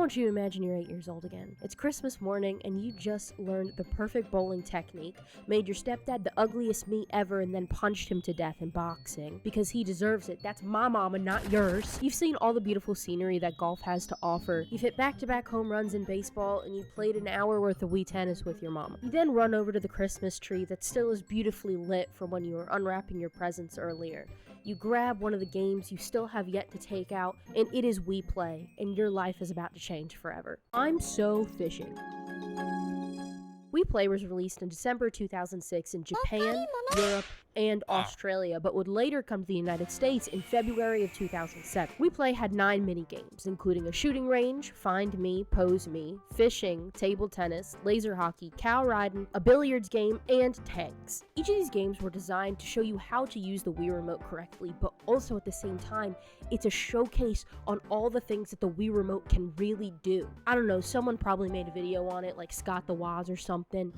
want you to imagine you're 8 years old again. It's Christmas morning and you just learned the perfect bowling technique, made your stepdad the ugliest me ever, and then punched him to death in boxing. Because he deserves it. That's my mama, not yours. You've seen all the beautiful scenery that golf has to offer. You've hit back-to-back home runs in baseball, and you've played an hour worth of Wii tennis with your mama. You then run over to the Christmas tree that still is beautifully lit from when you were unwrapping your presents earlier. You grab one of the games you still have yet to take out, and it is WiiPlay, and your life is about to change forever. I'm so fishing. WiiPlay was released in December 2006 in Japan, Europe, and Australia, but would later come to the United States in February of 2007. WiiPlay had 9 mini-games, including a shooting range, Find Me, Pose Me, fishing, table tennis, laser hockey, cow riding, a billiards game, and tanks. Each of these games were designed to show you how to use the Wii Remote correctly, but also at the same time, it's a showcase on all the things that the Wii Remote can really do. I don't know, someone probably made a video on it, like Scott the Woz or something.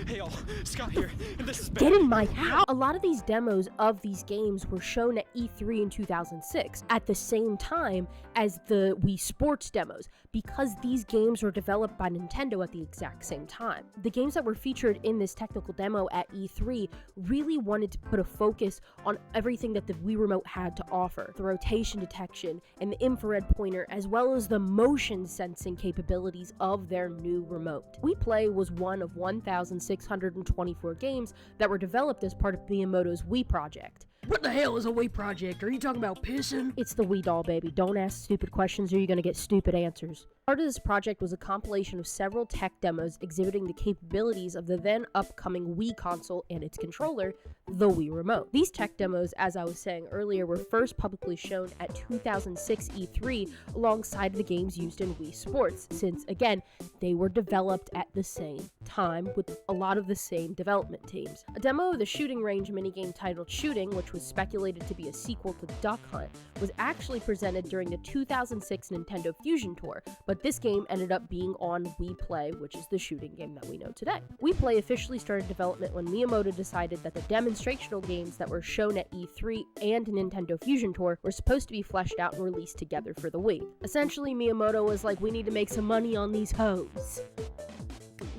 Hey y'all, Scott here, and this is Get in my house! A lot of these demos of these games were shown at E3 in 2006, at the same time as the Wii Sports demos, because these games were developed by Nintendo at the exact same time. The games that were featured in this technical demo at E3 really wanted to put a focus on everything that the Wii Remote had to offer. The rotation detection and the infrared pointer, as well as the motion sensing capabilities of their new remote. WiiPlay was one of 1,624 games that were developed as part of Miyamoto's Wii project. What the hell is a Wii project? Are you talking about pissing? It's the Wii doll, baby. Don't ask stupid questions or you're gonna get stupid answers. Part of this project was a compilation of several tech demos exhibiting the capabilities of the then upcoming Wii console and its controller, the Wii Remote. These tech demos, as I was saying earlier, were first publicly shown at 2006 E3 alongside the games used in Wii Sports, since, again, they were developed at the same time with a lot of the same development teams. A demo of the shooting range minigame titled Shooting, which was speculated to be a sequel to Duck Hunt, was actually presented during the 2006 Nintendo Fusion Tour, but this game ended up being on WiiPlay, which is the shooting game that we know today. WiiPlay officially started development when Miyamoto decided that the demonstrational games that were shown at E3 and Nintendo Fusion Tour were supposed to be fleshed out and released together for the Wii. Essentially, Miyamoto was like, we need to make some money on these hoes.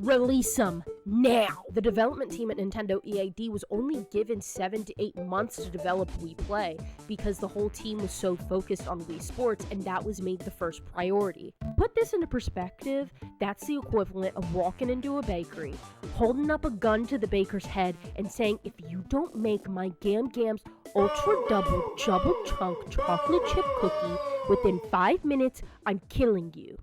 Release them now! The development team at Nintendo EAD was only given 7 to 8 months to develop WiiPlay because the whole team was so focused on Wii Sports, and that was made the first priority. Put this into perspective, that's the equivalent of walking into a bakery, holding up a gun to the baker's head and saying, if you don't make my Gam Gams Ultra Double Chunk Chocolate Chip Cookie within 5 minutes, I'm killing you.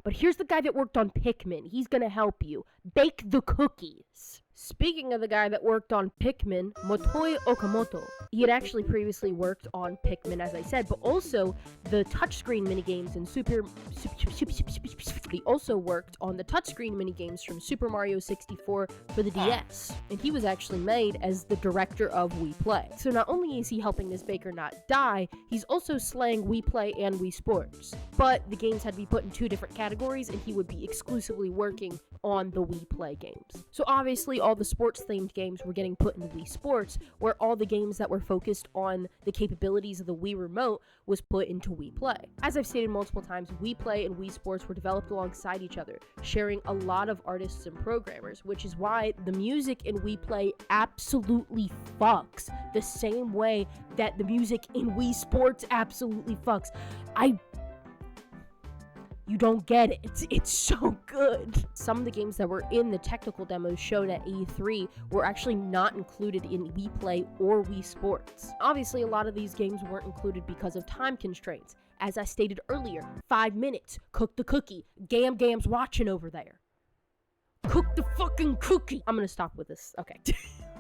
But here's the guy that worked on Pikmin. He's gonna help you. Bake the cookies. Speaking of the guy that worked on Pikmin, Motoi Okamoto. He had actually previously worked on Pikmin, as I said, but also the touchscreen minigames in He also worked on the touchscreen minigames from Super Mario 64 for the DS, and he was actually made as the director of WiiPlay. So not only is he helping this baker not die, he's also slaying WiiPlay and Wii Sports. But the games had to be put in 2 different categories, and he would be exclusively working on the WiiPlay games. So obviously all the sports-themed games were getting put into Wii Sports, where all the games that were focused on the capabilities of the Wii Remote was put into WiiPlay. As I've stated multiple times, WiiPlay and Wii Sports were developed alongside each other, sharing a lot of artists and programmers, which is why the music in WiiPlay absolutely fucks, the same way that the music in Wii Sports absolutely fucks. You don't get it. It's so good. Some of the games that were in the technical demos shown at E3 were actually not included in WiiPlay or Wii Sports. Obviously, a lot of these games weren't included because of time constraints. As I stated earlier, 5 minutes, cook the cookie. Gam Gam's watching over there. Cook the fucking cookie! I'm gonna stop with this. Okay.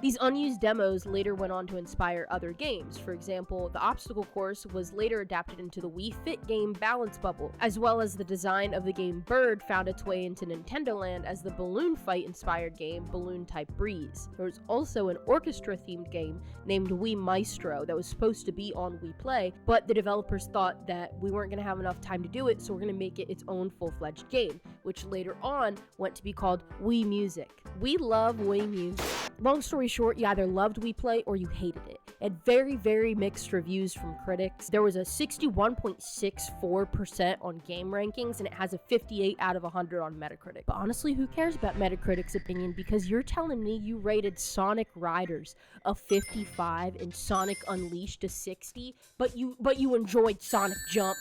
These unused demos later went on to inspire other games. For example, the obstacle course was later adapted into the Wii Fit game Balance Bubble, as well as the design of the game Bird found its way into Nintendo Land as the balloon fight-inspired game Balloon Type Breeze. There was also an orchestra-themed game named Wii Maestro that was supposed to be on WiiPlay, but the developers thought that we weren't going to have enough time to do it, so we're going to make it its own full-fledged game, which later on went to be called Wii Music. We love Wii Music. Long story short, you either loved WiiPlay or you hated it. and very, very mixed reviews from critics. There was a 61.64% on game rankings, and it has a 58 out of 100 on Metacritic. But honestly, who cares about Metacritic's opinion? Because you're telling me you rated Sonic Riders a 55 and Sonic Unleashed a 60, but you enjoyed Sonic Jump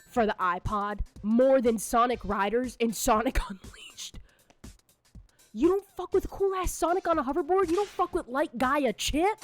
for the iPod more than Sonic Riders and Sonic Unleashed. You don't fuck with cool ass Sonic on a hoverboard? You don't fuck with Light Gaia Chip?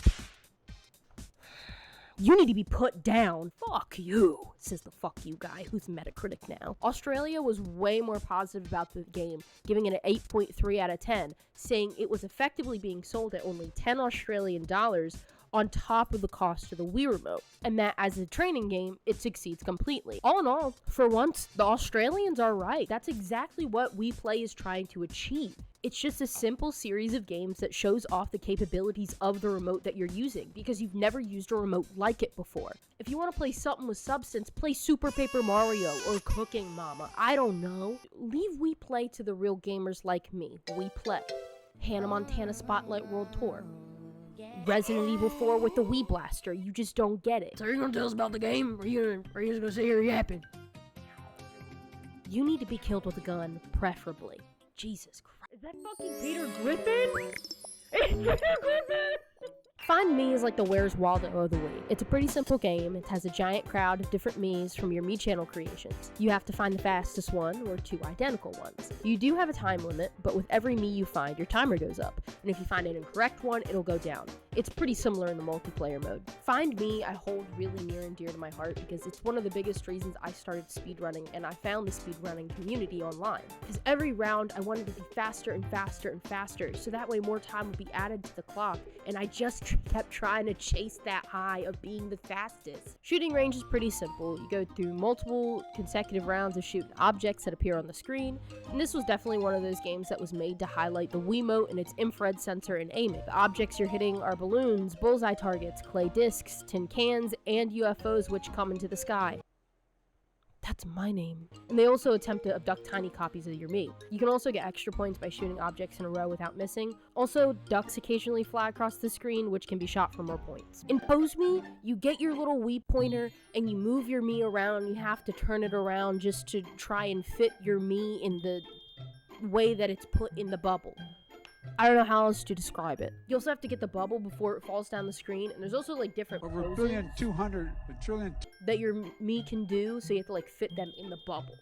You need to be put down. Fuck you, says the fuck you guy who's Metacritic now. Australia was way more positive about the game, giving it an 8.3 out of 10, saying it was effectively being sold at only 10 Australian dollars on top of the cost of the Wii Remote, and that as a training game, it succeeds completely. All in all, for once, the Australians are right. That's exactly what WiiPlay is trying to achieve. It's just a simple series of games that shows off the capabilities of the remote that you're using, because you've never used a remote like it before. If you want to play something with substance, play Super Paper Mario or Cooking Mama. I don't know. Leave WiiPlay to the real gamers like me. WiiPlay. Hannah Montana Spotlight World Tour. Resident Evil 4 with the Wii Blaster. You just don't get it. So are you gonna tell us about the game, or are you just gonna sit here yapping? You need to be killed with a gun, preferably. Jesus Christ. Is that fucking Peter Griffin? It's Peter Griffin! Find Me is like the Where's Waldo of the Wii. It's a pretty simple game. It has a giant crowd of different Miis from your Mii channel creations. You have to find the fastest one or two identical ones. You do have a time limit, but with every Mii you find, your timer goes up. And if you find an incorrect one, it'll go down. It's pretty similar in the multiplayer mode. Find Me I hold really near and dear to my heart because it's one of the biggest reasons I started speedrunning, and I found the speedrunning community online. Because every round I wanted to be faster and faster and faster, so that way more time would be added to the clock, and I just kept trying to chase that high of being the fastest. Shooting range is pretty simple. You go through multiple consecutive rounds of shooting objects that appear on the screen, and this was definitely one of those games that was made to highlight the Wiimote and its infrared sensor and aiming. The objects you're hitting are balloons, bullseye targets, clay discs, tin cans, and UFOs which come into the sky. That's my name. And they also attempt to abduct tiny copies of your Mii. You can also get extra points by shooting objects in a row without missing. Also, ducks occasionally fly across the screen, which can be shot for more points. In Pose Me, you get your little Wii pointer and you move your Mii around. You have to turn it around just to try and fit your Mii in the way that it's put in the bubble. I don't know how else to describe it. You also have to get the bubble before it falls down the screen, and there's also like different over poses 1,200,000,000 trillion that your Mii can do, so you have to like fit them in the bubble.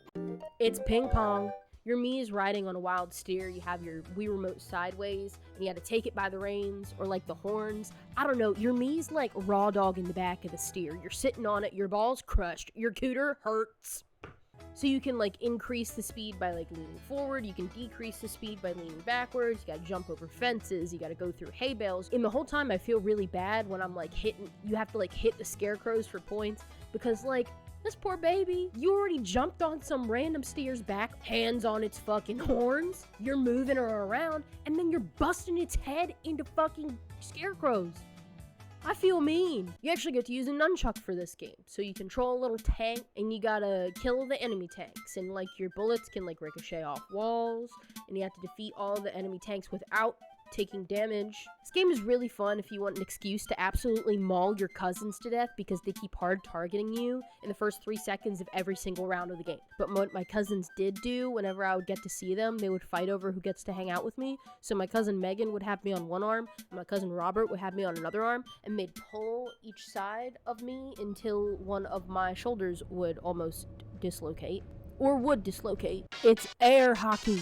It's ping pong. Your Mii is riding on a wild steer. You have your Wii remote sideways, and you have to take it by the reins or like the horns. I don't know. Your Mii's like raw dog in the back of the steer. You're sitting on it. Your ball's crushed. Your cooter hurts. So you can like increase the speed by like leaning forward, you can decrease the speed by leaning backwards, you gotta jump over fences, you gotta go through hay bales. And the whole time I feel really bad when I'm like you have to like hit the scarecrows for points, because like, this poor baby, you already jumped on some random steer's back, hands on its fucking horns, you're moving her around, and then you're busting its head into fucking scarecrows. I feel mean. You actually get to use a nunchuck for this game. So you control a little tank and you gotta kill the enemy tanks. And like your bullets can like ricochet off walls. And you have to defeat all the enemy tanks without taking damage. This game is really fun if you want an excuse to absolutely maul your cousins to death because they keep hard targeting you in the first 3 seconds of every single round of the game. But what my cousins did do whenever I would get to see them, they would fight over who gets to hang out with me. So my cousin Megan would have me on one arm, and my cousin Robert would have me on another arm, and they'd pull each side of me until one of my shoulders would almost dislocate. Or would dislocate. It's air hockey.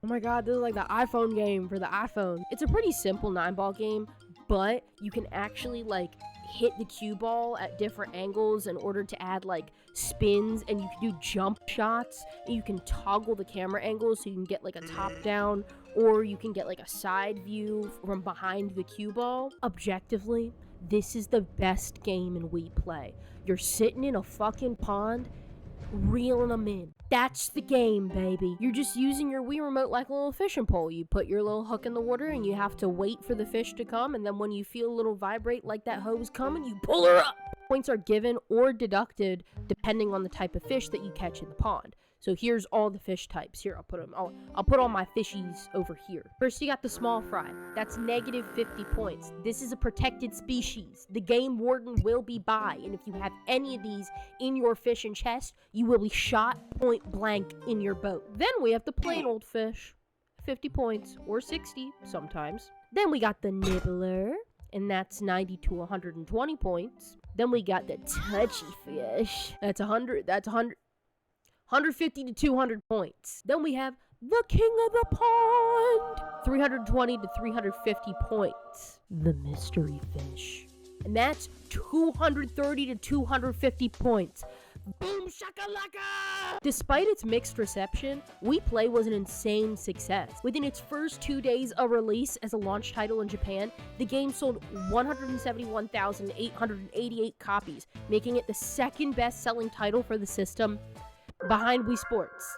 Oh my god, this is like the iPhone game for the iPhone. It's a pretty simple 9-ball game, but you can actually like hit the cue ball at different angles in order to add like spins, and you can do jump shots, and you can toggle the camera angles so you can get like a top down, or you can get like a side view from behind the cue ball. Objectively, this is the best game in WiiPlay. You're sitting in a fucking pond, reeling them in. That's the game, baby. You're just using your Wii remote like a little fishing pole. You put your little hook in the water and you have to wait for the fish to come, and then when you feel a little vibrate like that hose coming, you pull her up. Points are given or deducted depending on the type of fish that you catch in the pond. So here's all the fish types. Here, I'll put all my fishies over here. First, you got the small fry. That's negative 50 points. This is a protected species. The game warden will be by, and if you have any of these in your fishing chest, you will be shot point blank in your boat. Then we have the plain old fish. 50 points, or 60 sometimes. Then we got the nibbler, and that's 90 to 120 points. Then we got the touchy fish. That's 150 to 200 points. Then we have the king of the pond, 320 to 350 points. The mystery fish, and that's 230 to 250 points. Boom shakalaka! Despite its mixed reception, WiiPlay was an insane success. Within its first 2 days of release as a launch title in Japan, the game sold 171,888 copies, making it the second best-selling title for the system, behind Wii Sports.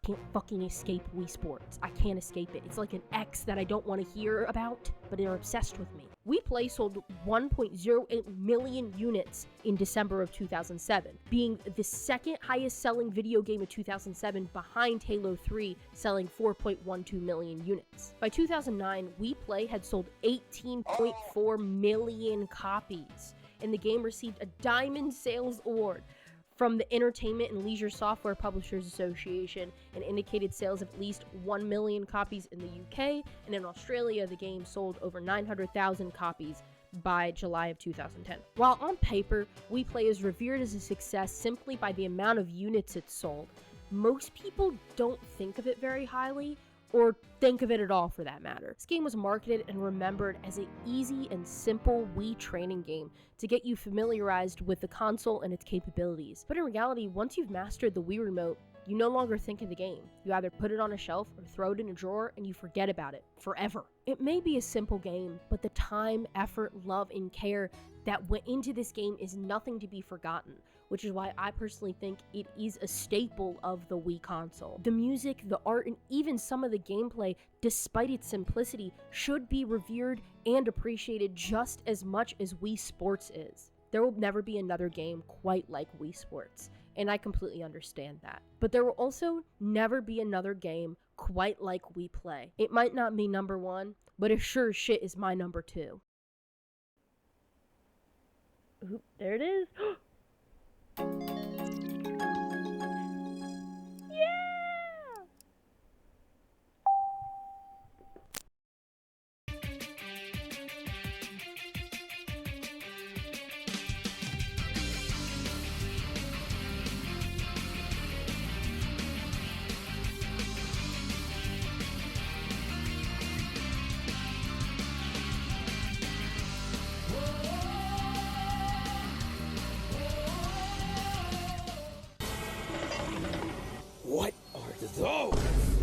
Can't fucking escape Wii Sports. I can't escape it. It's like an ex that I don't want to hear about, but they're obsessed with me. WiiPlay sold 1.08 million units in December of 2007, being the second highest selling video game of 2007 behind Halo 3, selling 4.12 million units. By 2009, WiiPlay had sold 18.4 million copies, and the game received a Diamond Sales Award from the Entertainment and Leisure Software Publishers Association, and indicated sales of at least 1 million copies in the UK, and in Australia the game sold over 900,000 copies by July of 2010. While on paper, WiiPlay is revered as a success simply by the amount of units it sold, most people don't think of it very highly, or think of it at all for that matter. This game was marketed and remembered as an easy and simple Wii training game to get you familiarized with the console and its capabilities. But in reality, once you've mastered the Wii Remote, you no longer think of the game. You either put it on a shelf or throw it in a drawer and you forget about it forever. It may be a simple game, but the time, effort, love, and care that went into this game is nothing to be forgotten, which is why I personally think it is a staple of the Wii console. The music, the art, and even some of the gameplay, despite its simplicity, should be revered and appreciated just as much as Wii Sports is. There will never be another game quite like Wii Sports, and I completely understand that. But there will also never be another game quite like WiiPlay. It might not be number one, but it sure as shit is my number two. Oop, there it is. What are those?